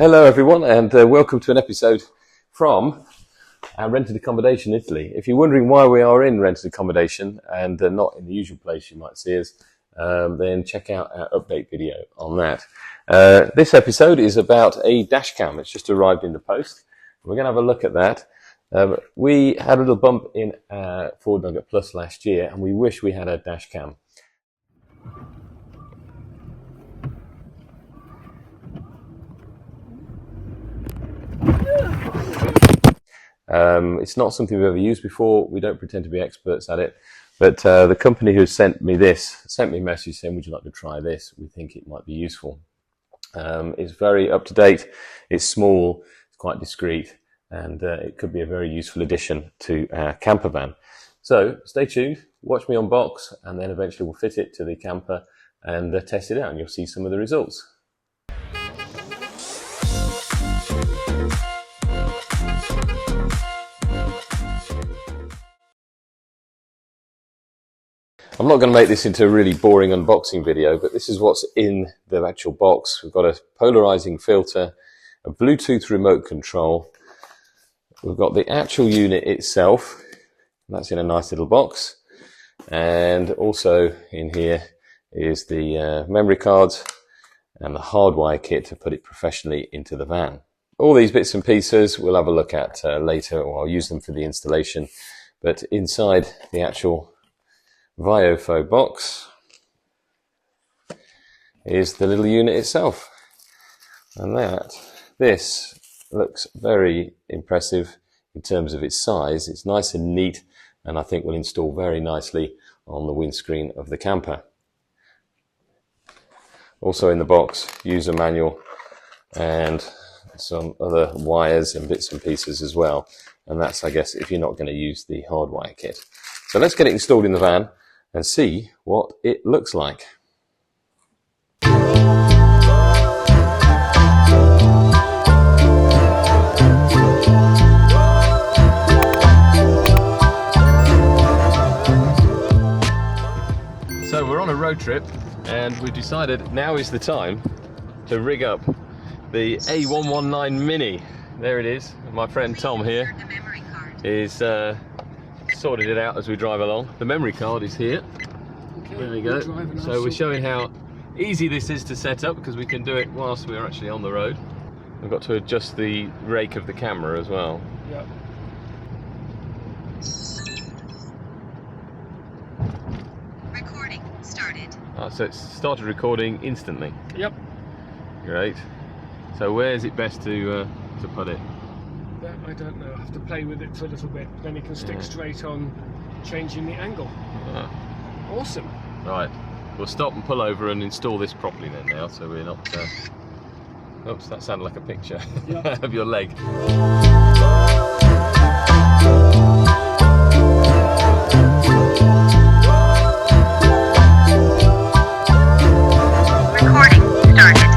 Hello everyone, and welcome to an episode from our rented accommodation in Italy. If you're wondering why we are in rented accommodation and not in the usual place you might see us, then check out our update video on that. This episode is about a dash cam. It's just arrived in the post. We're going to have a look at that. We had a little bump in Ford Nugget Plus last year, and we wish we had a dash cam. It's not something we've ever used before. We don't pretend to be experts at it, but the company who sent me a message saying, would you like to try this? We think it might be useful. It's very up to date, it's small, it's quite discreet, and it could be a very useful addition to our campervan. So stay tuned, watch me unbox, and then eventually we'll fit it to the camper and test it out, and you'll see some of the results. I'm not going to make this into a really boring unboxing video, but this is what's in the actual box. We've got a polarizing filter, a Bluetooth remote control. We've got the actual unit itself. That's in a nice little box. And also in here is the memory cards and the hardwire kit to put it professionally into the van. All these bits and pieces we'll have a look at later, or I'll use them for the installation. But inside the actual Viofo box is the little unit itself, and this looks very impressive in terms of its size. It's nice and neat, and I think will install very nicely on the windscreen of the camper. Also in the box, user manual and some other wires and bits and pieces as well, and that's, I guess, if you're not going to use the hardwire kit. So let's get it installed in the van and see what it looks like. So we're on a road trip, and we've decided now is the time to rig up the A119 Mini. There it is. My friend Tom here is sorted it out as we drive along. The memory card is here. Okay, there we go. So we're showing how easy this is to set up, because we can do it whilst we're actually on the road. We've got to adjust the rake of the camera as well. Yep. Recording started. So it's started recording instantly. Yep. Great. So where is it best to put it? That I don't know. I have to play with it for a little bit. Then you can stick straight on changing the angle. Awesome. Right. We'll stop and pull over and install this properly then now, so we're not... Oops, that sounded like a picture of your leg. Recording started.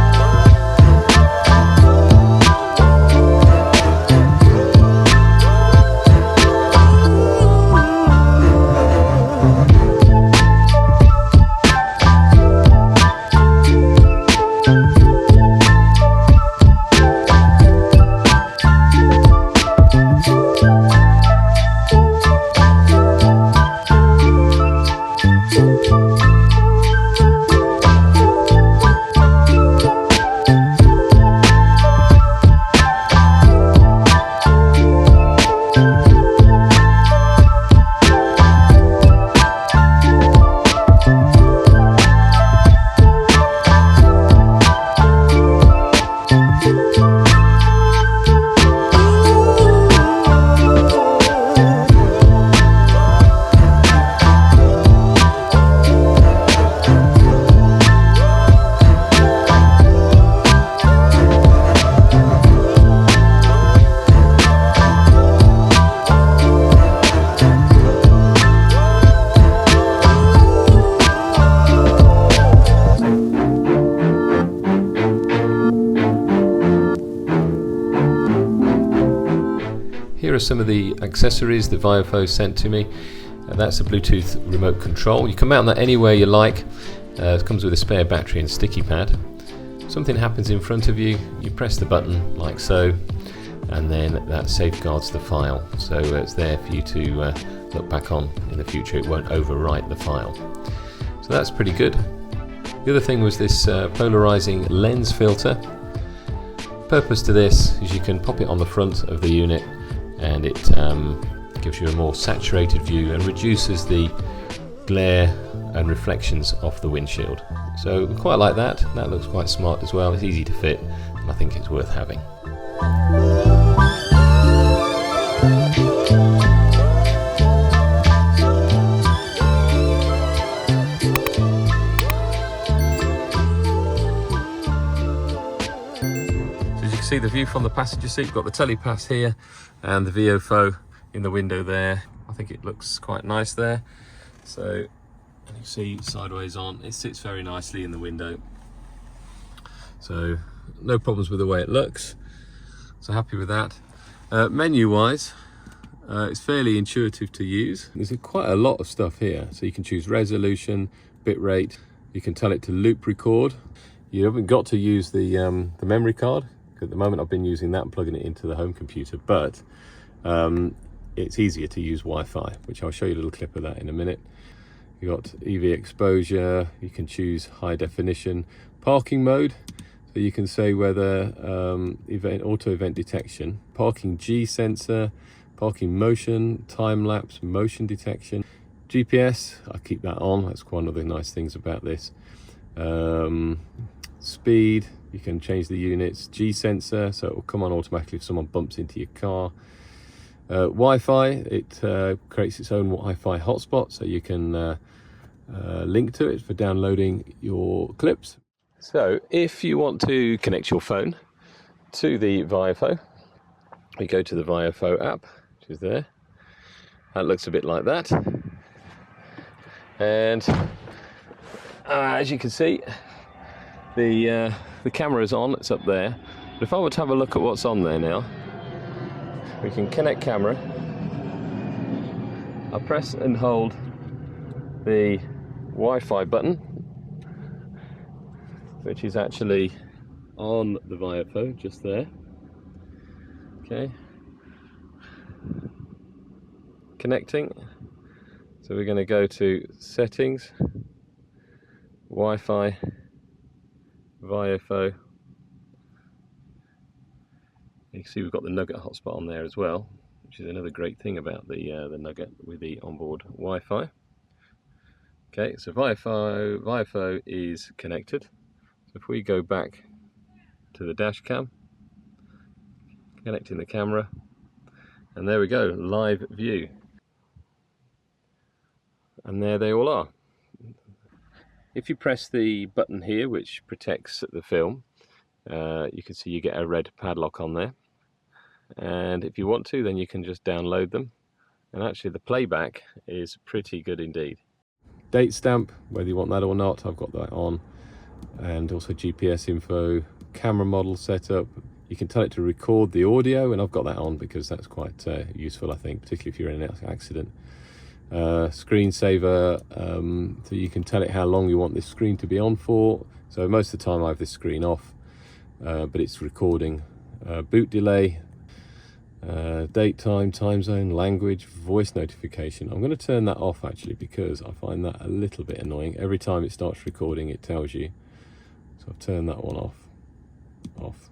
Here are some of the accessories the Viofo sent to me. That's a Bluetooth remote control. You can mount that anywhere you like. It comes with a spare battery and sticky pad. something happens in front of you, you press the button like so, and then that safeguards the file. So it's there for you to look back on in the future. It won't overwrite the file. So that's pretty good. The other thing was this polarizing lens filter. Purpose to this is you can pop it on the front of the unit, and it gives you a more saturated view and reduces the glare and reflections off the windshield. So quite like that. That looks quite smart as well. It's easy to fit, and I think it's worth having. See the view from the passenger seat. We've got the telepass here and the VOFO in the window there. I think it looks quite nice there. So, and you see sideways on, it sits very nicely in the window. So no problems with the way it looks. So happy with that. Menu wise, it's fairly intuitive to use. There's quite a lot of stuff here. So you can choose resolution, bitrate. You can tell it to loop record. You haven't got to use the memory card. At the moment I've been using that and plugging it into the home computer, but it's easier to use Wi-Fi, which I'll show you a little clip of that in a minute. You've got EV exposure, you can choose high definition, parking mode, so you can say whether auto event detection, parking G sensor, parking motion, time lapse, motion detection, GPS, I keep that on, that's one of the nice things about this. Speed, you can change the units. G sensor, so it will come on automatically if someone bumps into your car. Wi-Fi, it creates its own Wi-Fi hotspot, so you can link to it for downloading your clips. So if you want to connect your phone to the VIFO, we go to the VIFO app, which is there. That looks a bit like that. And as you can see, the camera is on, it's up there. But if I were to have a look at what's on there now, we can connect camera. I press and hold the Wi-Fi button, which is actually on the VIFO, just there. Okay. Connecting. So we're going to go to settings, Wi-Fi, VIFO. You can see we've got the Nugget hotspot on there as well, which is another great thing about the Nugget with the onboard Wi-Fi. Okay, so VIFO is connected. So if we go back to the dash cam, connecting the camera, and there we go, live view. And there they all are. If you press the button here, which protects the film, you can see you get a red padlock on there. And if you want to, then you can just download them. And actually the playback is pretty good indeed. Date stamp, whether you want that or not, I've got that on. And also GPS info, camera model setup. You can tell it to record the audio, and I've got that on because that's quite useful, I think, particularly if you're in an accident. Screensaver, so you can tell it how long you want this screen to be on for. So most of the time I have this screen off, but it's recording. Boot delay, date, time zone, language, voice notification. I'm going to turn that off actually because I find that a little bit annoying. Every time it starts recording it tells you. So I've turned that one off.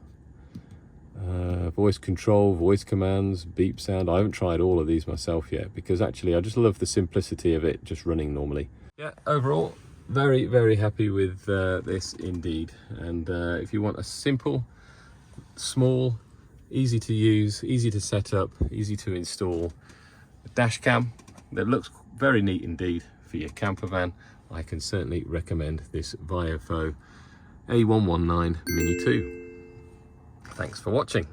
Voice control, voice commands, beep sound. I haven't tried all of these myself yet because actually I just love the simplicity of it just running normally. Yeah, overall very, very happy with this indeed. And if you want a simple, small, easy to use, easy to set up, easy to install dash cam that looks very neat indeed for your camper van, I can certainly recommend this VIFO A119 Mini 2. Thanks for watching.